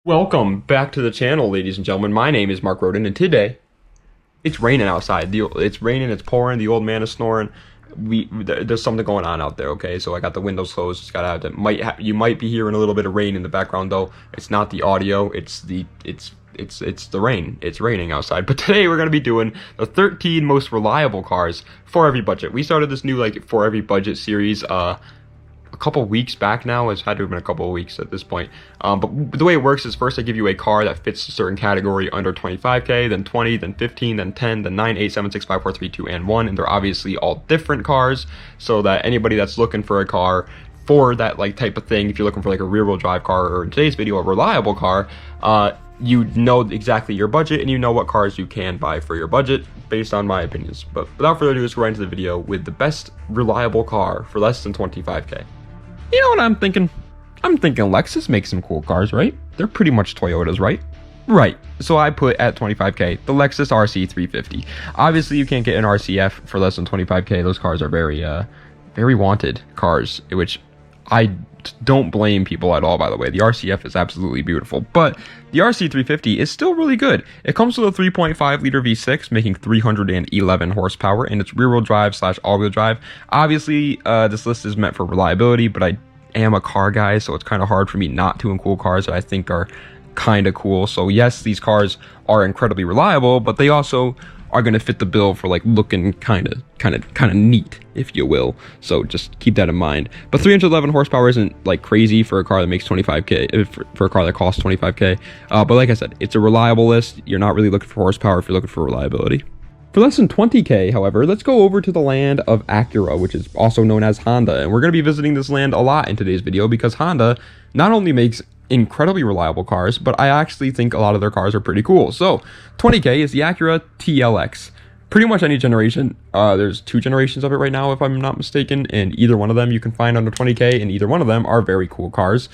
Welcome back to the channel, ladies and gentlemen. My name is Mark Roden, and today it's raining outside. It's raining, it's pouring, the old man is snoring. There's something going on out there, okay? So I got the windows closed. Just got out. You might be hearing a little bit of rain in the background, though. It's not the audio. It's the rain. It's raining outside. But today we're gonna be doing the 13 most reliable cars for every budget. We started this new for every budget series a couple weeks back now. It's had to have been a couple of weeks at this point. But the way it works is first I give you a car that fits a certain category under 25k, then 20, then 15, then 10, then 9, 8, 7, 6, 5, 4, 3, 2, and 1. And they're obviously all different cars, so that anybody that's looking for a car for that type of thing, if you're looking for a rear-wheel drive car, or in today's video a reliable car, you know exactly your budget and you know what cars you can buy for your budget based on my opinions. But without further ado, let's go right into the video with the best reliable car for less than 25k. You know what I'm thinking? I'm thinking Lexus makes some cool cars, right? They're pretty much Toyotas, right? Right. So I put at 25k the Lexus RC 350. Obviously, you can't get an RCF for less than 25k. Those cars are very wanted cars, which I don't blame people at all, by the way. The RCF is absolutely beautiful, but the RC 350 is still really good. It comes with a 3.5 liter V6 making 311 horsepower, and it's rear-wheel drive / all-wheel drive. Obviously, this list is meant for reliability, but I am a car guy, so it's kind of hard for me not to include cars that I think are kind of cool. So yes, these cars are incredibly reliable, but they also are going to fit the bill for looking kind of neat, if you will. So just keep that in mind. But 311 horsepower isn't crazy for a car that makes 25k, for a car that costs 25k. But like I said, it's a reliable list. You're not really looking for horsepower if you're looking for reliability. For less than 20k, however, let's go over to the land of Acura, which is also known as Honda. And we're going to be visiting this land a lot in today's video because Honda not only makes incredibly reliable cars, but I actually think a lot of their cars are pretty cool. So 20k is the Acura TLX. Pretty much any generation. There's 2 generations of it right now, if I'm not mistaken, and either one of them you can find under 20k, and either one of them are very cool cars.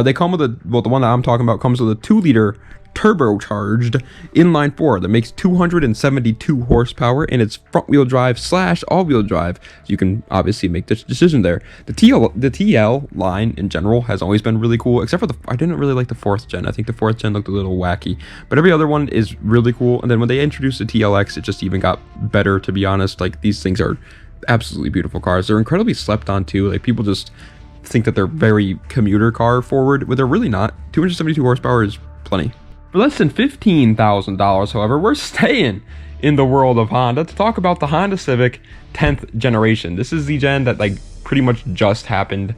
They come with the one that I'm talking about comes with a 2-liter turbocharged inline 4 that makes 272 horsepower, and it's front-wheel drive / all-wheel drive. So you can obviously make this decision there. The TL line in general has always been really cool, except for I didn't really like the 4th gen. I think the 4th gen looked a little wacky, but every other one is really cool. And then when they introduced the TLX, it just even got better, to be honest. These things are absolutely beautiful cars. They're incredibly slept on too. People just think that they're very commuter car forward, but they're really not. 272 horsepower is plenty. For less than $15,000, however, we're staying in the world of Honda to talk about the Honda Civic 10th generation. This is the gen that pretty much just happened.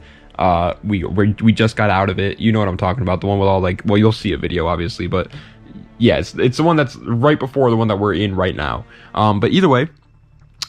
We just got out of it. You know what I'm talking about. The one with all well, you'll see a video obviously, but yeah, it's the one that's right before the one that we're in right now. But either way,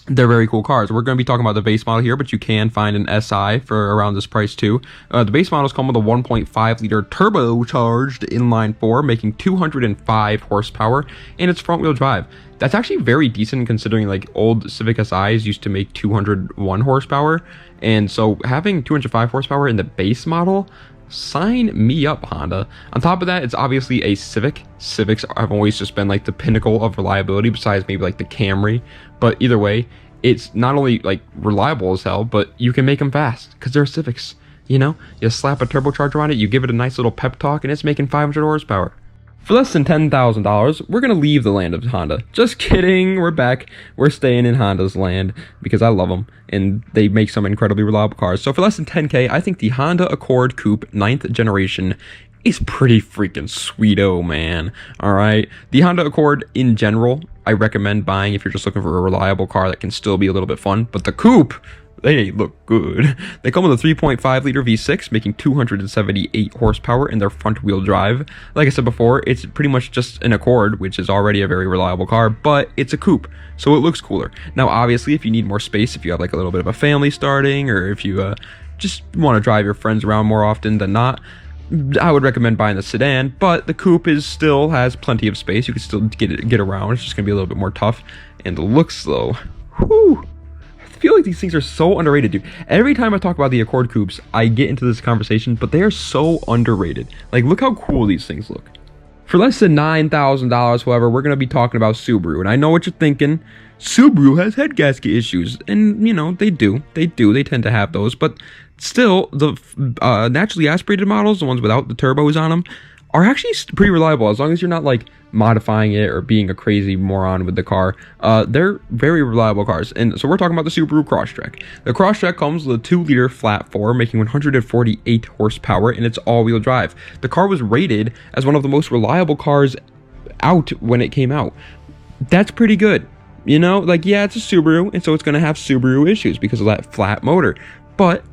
they're very cool cars. We're going to be talking about the base model here, but you can find an SI for around this price too. The base models come with a 1.5 liter turbocharged inline 4 making 205 horsepower, and it's front wheel drive. That's actually very decent considering old Civic SIs used to make 201 horsepower, and so having 205 horsepower in the base model, sign me up, Honda. On top of that, it's obviously a Civic. Civics have always just been the pinnacle of reliability, besides maybe the Camry. But either way, it's not only reliable as hell, but you can make them fast because they're Civics. You know, you slap a turbocharger on it, you give it a nice little pep talk, and it's making 500 horsepower. For less than $10,000, we're going to leave the land of Honda. Just kidding, we're back. We're staying in Honda's land because I love them, and they make some incredibly reliable cars. So for less than 10k, I think the Honda Accord Coupe 9th generation is pretty freaking sweeto, man. Alright, the Honda Accord in general, I recommend buying if you're just looking for a reliable car that can still be a little bit fun, but the Coupe, they look good. They come with a 3.5 liter V6 making 278 horsepower in their front wheel drive. Like I said before, it's pretty much just an Accord, which is already a very reliable car, but it's a coupe, so it looks cooler. Now obviously, if you need more space, if you have a little bit of a family starting, or if you just want to drive your friends around more often than not, I would recommend buying the sedan. But the coupe still has plenty of space. You can still get around. It's just gonna be a little bit more tough. And the looks though, whew, I feel like these things are so underrated, dude. Every time I talk about the Accord coupes, I get into this conversation, but they are so underrated. Look how cool these things look. For less than $9,000, however, we're going to be talking about Subaru. And I know what you're thinking. Subaru has head gasket issues. And, you know, they do. They tend to have those. But still, the naturally aspirated models, the ones without the turbos on them, are actually pretty reliable as long as you're not like modifying it or being a crazy moron with the car. They're very reliable cars. And so we're talking about the Subaru Crosstrek. The Crosstrek comes with a 2-liter flat 4 making 148 horsepower, and it's all-wheel drive. The car was rated as one of the most reliable cars out when it came out. That's pretty good. You know, like, yeah, it's a Subaru, and so it's going to have Subaru issues because of that flat motor. But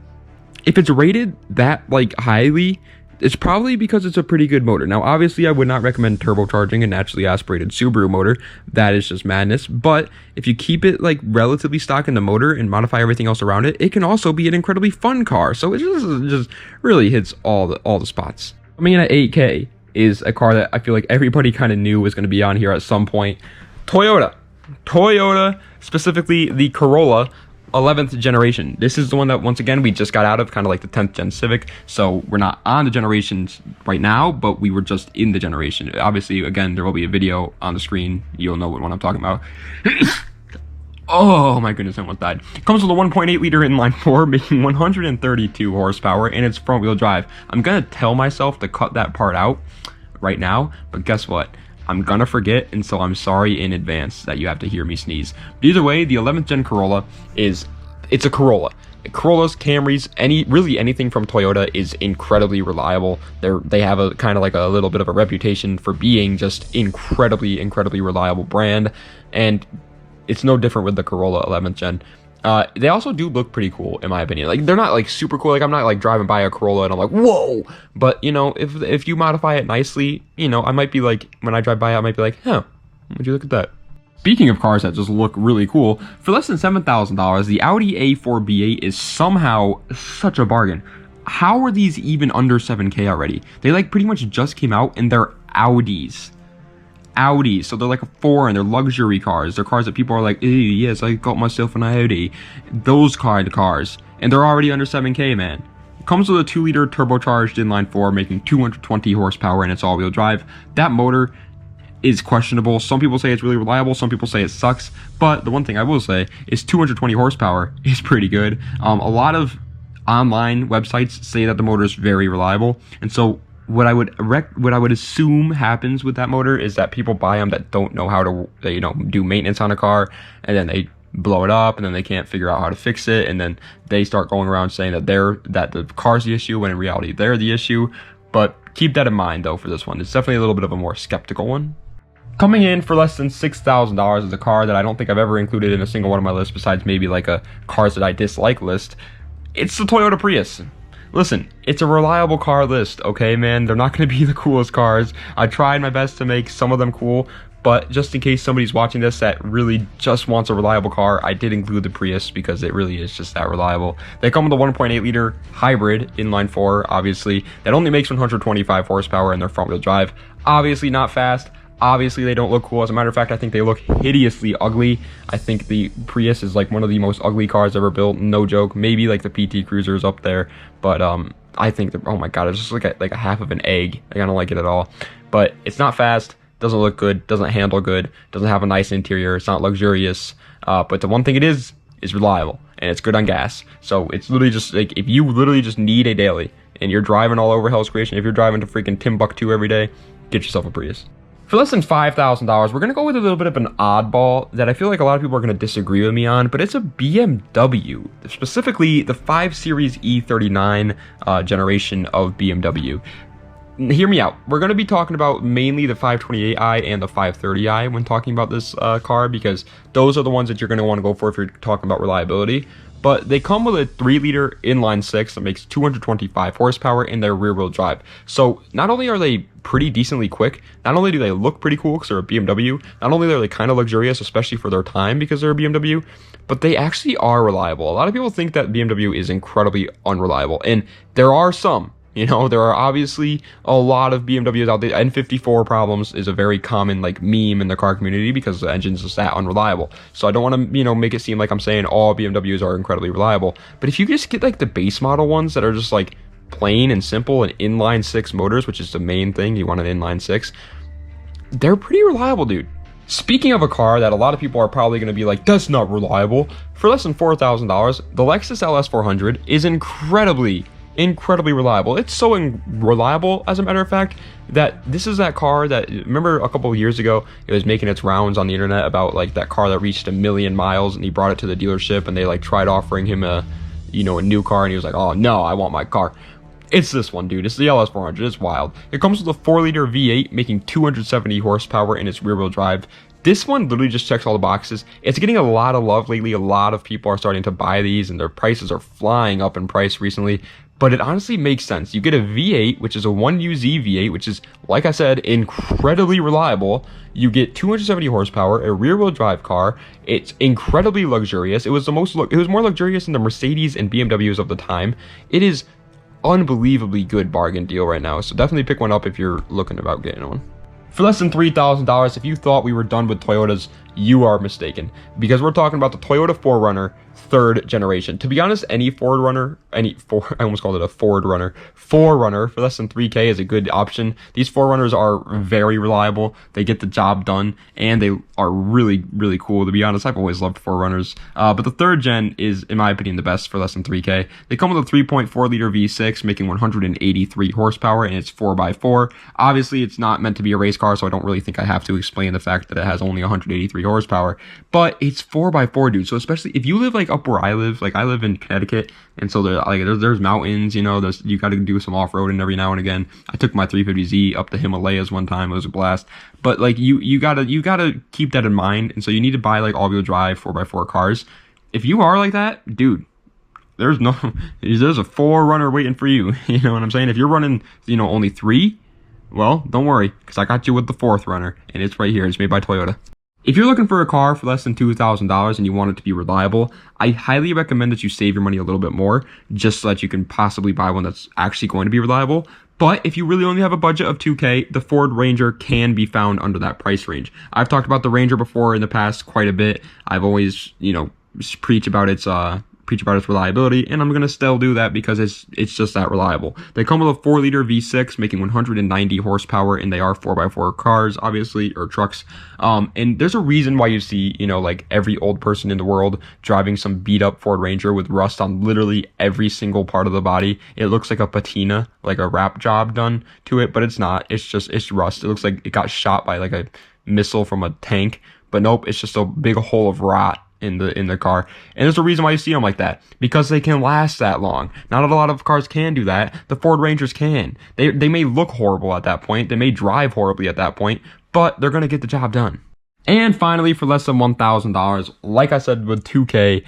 if it's rated that like highly, it's probably because it's a pretty good motor. Now, obviously, I would not recommend turbocharging a naturally aspirated Subaru motor. That is just madness. But if you keep it like relatively stock in the motor and modify everything else around it, it can also be an incredibly fun car. So it just really hits all the spots. Coming in at 8K is a car that I feel like everybody kind of knew was going to be on here at some point. Toyota, specifically the Corolla 11th generation. This is the one that, once again, we just got out of, kind of like the 10th gen Civic. So we're not on the generations right now, but we were just in the generation. Obviously, again, there will be a video on the screen. You'll know what one I'm talking about. Oh my goodness, I almost died. Comes with a 1.8 liter inline 4, making 132 horsepower, and it's front wheel drive. I'm gonna tell myself to cut that part out right now, but guess what? I'm gonna forget, and so I'm sorry in advance that you have to hear me sneeze. But either way, the 11th gen Corolla it's a Corolla. Corollas, Camrys, really anything from Toyota is incredibly reliable. They have a kind of like a little bit of a reputation for being just incredibly reliable brand, and it's no different with the Corolla 11th gen. They also do look pretty cool, in my opinion. Like, they're not like super cool. Like, I'm not like driving by a Corolla and I'm like, whoa. But, you know, if you modify it nicely, you know, I might be like, when I drive by, I might be like, huh, would you look at that? Speaking of cars that just look really cool, for less than $7,000, the Audi A4 B8 is somehow such a bargain. How are these even under 7K already? They like pretty much just came out, and they're Audis. So they're like a foreign, they're luxury cars. They're cars that people are like, yes, I got myself an Audi. Those kind of cars. And they're already under 7K, man. It comes with a 2-liter turbocharged inline 4, making 220 horsepower, and it's all-wheel drive. That motor is questionable. Some people say it's really reliable, some people say it sucks. But the one thing I will say is 220 horsepower is pretty good. A lot of online websites say that the motor is very reliable. And so what I would assume happens with that motor is that people buy them that don't know how to, do maintenance on a car, and then they blow it up, and then they can't figure out how to fix it, and then they start going around saying that the car's the issue, when in reality they're the issue. But keep that in mind though for this one. It's definitely a little bit of a more skeptical one. Coming in for less than $6,000 is a car that I don't think I've ever included in a single one of my lists, besides maybe like a cars that I dislike list. It's the Toyota Prius. Listen, it's a reliable car list, okay, man? They're not going to be the coolest cars. I tried my best to make some of them cool, but just in case somebody's watching this that really just wants a reliable car, I did include the Prius because it really is just that reliable. They come with a 1.8 liter hybrid inline 4, obviously, that only makes 125 horsepower, and they're front wheel drive. Obviously not fast. Obviously, they don't look cool. As a matter of fact, I think they look hideously ugly. I think the Prius is like one of the most ugly cars ever built. No joke. Maybe like the PT Cruiser is up there, but I think oh my god, it's just like a half of an egg. Like, I don't like it at all. But it's not fast. Doesn't look good. Doesn't handle good. Doesn't have a nice interior. It's not luxurious. But the one thing it is reliable, and it's good on gas. So it's literally just like, if you literally just need a daily and you're driving all over Hell's Creation, if you're driving to freaking Timbuktu every day, get yourself a Prius. For less than $5,000, we're going to go with a little bit of an oddball that I feel like a lot of people are going to disagree with me on, but it's a BMW, specifically the 5 Series E39 generation of BMW. Hear me out. We're going to be talking about mainly the 528i and the 530i when talking about this car, because those are the ones that you're going to want to go for if you're talking about reliability. But they come with a 3-liter inline 6 that makes 225 horsepower, in their rear-wheel drive. So not only are they pretty decently quick, not only do they look pretty cool because they're a BMW, not only are they kind of luxurious, especially for their time because they're a BMW, but they actually are reliable. A lot of people think that BMW is incredibly unreliable, and there are some. You know, there are obviously a lot of BMWs out there. N54 problems is a very common like meme in the car community because the engine's just that unreliable. So I don't want to, make it seem like I'm saying all BMWs are incredibly reliable. But if you just get like the base model ones that are just like plain and simple and inline 6 motors, which is the main thing, you want an inline 6, they're pretty reliable, dude. Speaking of a car that a lot of people are probably going to be like, that's not reliable, for less than $4,000, the Lexus LS400 is incredibly incredibly reliable. It's so reliable, as a matter of fact, that this is that car that, remember a couple of years ago, it was making its rounds on the internet about like that car that reached 1 million miles, and he brought it to the dealership and they like tried offering him a new car, and he was like, oh no, I want my car. It's this one, dude. It's the LS400. It's wild. It comes with a 4-liter V8 making 270 horsepower in its rear-wheel drive. This one literally just checks all the boxes. It's getting a lot of love lately. A lot of people are starting to buy these, and their prices are flying up in price recently. But it honestly makes sense. You get a V8, which is a 1UZ V8, which is, like I said, incredibly reliable. You get 270 horsepower, a rear-wheel drive car. It's incredibly luxurious. It was more luxurious than the Mercedes and BMWs of the time. It is unbelievably good bargain deal right now, so definitely pick one up if you're looking about getting one. For less than $3,000, if you thought we were done with Toyotas, you are mistaken, because we're talking about the Toyota 4Runner 3rd generation. To be honest, any 4Runner for less than 3K is a good option. These 4Runners are very reliable. They get the job done, and they are really, really cool. To be honest, I've always loved 4Runners. But the 3rd gen is, in my opinion, the best for less than 3K. They come with a 3.4-liter V6, making 183 horsepower, and it's 4x4. Obviously, it's not meant to be a race car, so I don't really think I have to explain the fact that it has only 183 horsepower. But it's 4x4, dude. So especially if you live like up where I live in Connecticut, and so there's mountains, you got to do some off-roading every now and again. I took my 350Z up the Himalayas one time. It was a blast. But like you gotta keep that in mind, and so you need to buy like all-wheel drive 4x4 cars. If you are like that, dude, there's a 4Runner waiting for you. You know what I'm saying? If you're running, only 3, well, don't worry, because I got you with the 4th runner, and it's right here. It's made by Toyota. If you're looking for a car for less than $2,000 and you want it to be reliable, I highly recommend that you save your money a little bit more, just so that you can possibly buy one that's actually going to be reliable. But if you really only have a budget of $2K, the Ford Ranger can be found under that price range. I've talked about the Ranger before in the past quite a bit. I've always, preach about its reliability, and I'm going to still do that because it's just that reliable. They come with a 4-liter V6 making 190 horsepower, and they are 4x4 cars, obviously, or trucks. And there's a reason why you see, like every old person in the world driving some beat up Ford Ranger with rust on literally every single part of the body. It looks like a patina, like a wrap job done to it, but it's not. It's rust. It looks like it got shot by like a missile from a tank, but nope, it's just a big hole of rot in the car. And there's a reason why you see them like that, because they can last that long. Not a lot of cars can do that. The Ford Rangers can. They may look horrible at that point, they may drive horribly at that point, but they're gonna get the job done. And finally, for less than $1,000, like I said with 2K,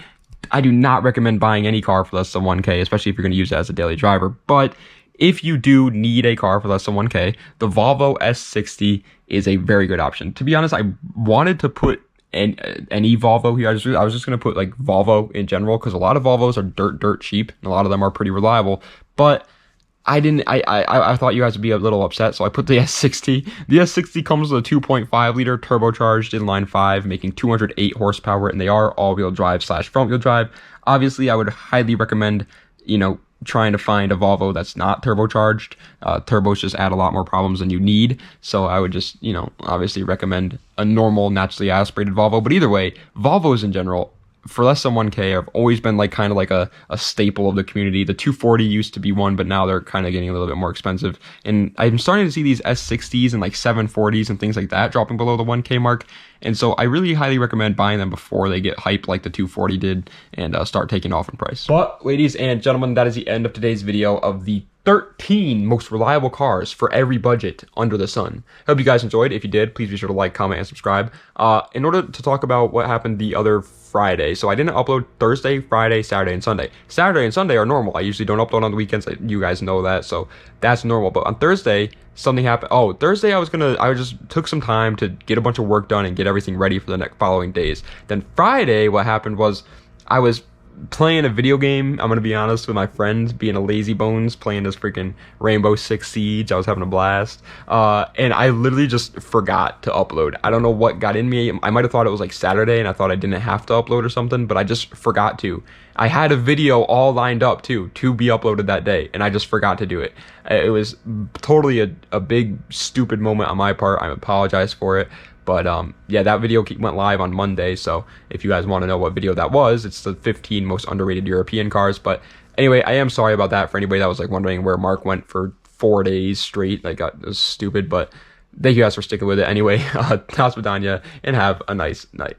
I do not recommend buying any car for less than 1K, especially if you're gonna use it as a daily driver. But if you do need a car for less than 1K, the Volvo S60 is a very good option. To be honest, I wanted to put any Volvo here. I was just going to put like Volvo in general, because a lot of Volvos are dirt cheap, and a lot of them are pretty reliable. But I thought you guys would be a little upset, so I put the S60. The S60 comes with a 2.5-liter turbocharged inline 5, making 208 horsepower, and they are all-wheel drive / front-wheel drive. Obviously, I would highly recommend, trying to find a Volvo that's not turbocharged. Turbos just add a lot more problems than you need, so I would just obviously recommend a normal naturally aspirated Volvo. But either way, Volvos in general for less than 1K have always been like kind of like a staple of the community. The 240 used to be one, but now they're kind of getting a little bit more expensive, and I'm starting to see these S60s and like 740s and things like that dropping below the 1K mark. And so I really highly recommend buying them before they get hyped like the 240 did and start taking off in price. But ladies and gentlemen, that is the end of today's video of the 13 most reliable cars for every budget under the sun. Hope you guys enjoyed. If you did, please be sure to like, comment, and subscribe. In order to talk about what happened the other Friday, so I didn't upload Thursday, Friday, Saturday, and Sunday. Saturday and Sunday are normal. I usually don't upload on the weekends. You guys know that, so that's normal. But on Thursday, something happened. Oh, Thursday I just took some time to get a bunch of work done and get everything ready for the next following days. Then Friday, what happened was I was playing a video game. I'm gonna be honest, with my friends, being a lazy bones, playing this freaking Rainbow Six Siege. I was having a blast, and I literally just forgot to upload. I don't know what got in me. I might have thought it was like Saturday and I thought I didn't have to upload or something, but I just forgot to. I had a video all lined up to be uploaded that day, and I just forgot to do it. It was totally a big stupid moment on my part. I apologize for it. But yeah, that video went live on Monday, so if you guys want to know what video that was, it's the 15 most underrated European cars. But Anyway, I am sorry about that for anybody that was like wondering where Mark went for 4 days straight. Like, it was stupid, but thank you guys for sticking with it. Anyway, Tasmadanya, and have a nice night.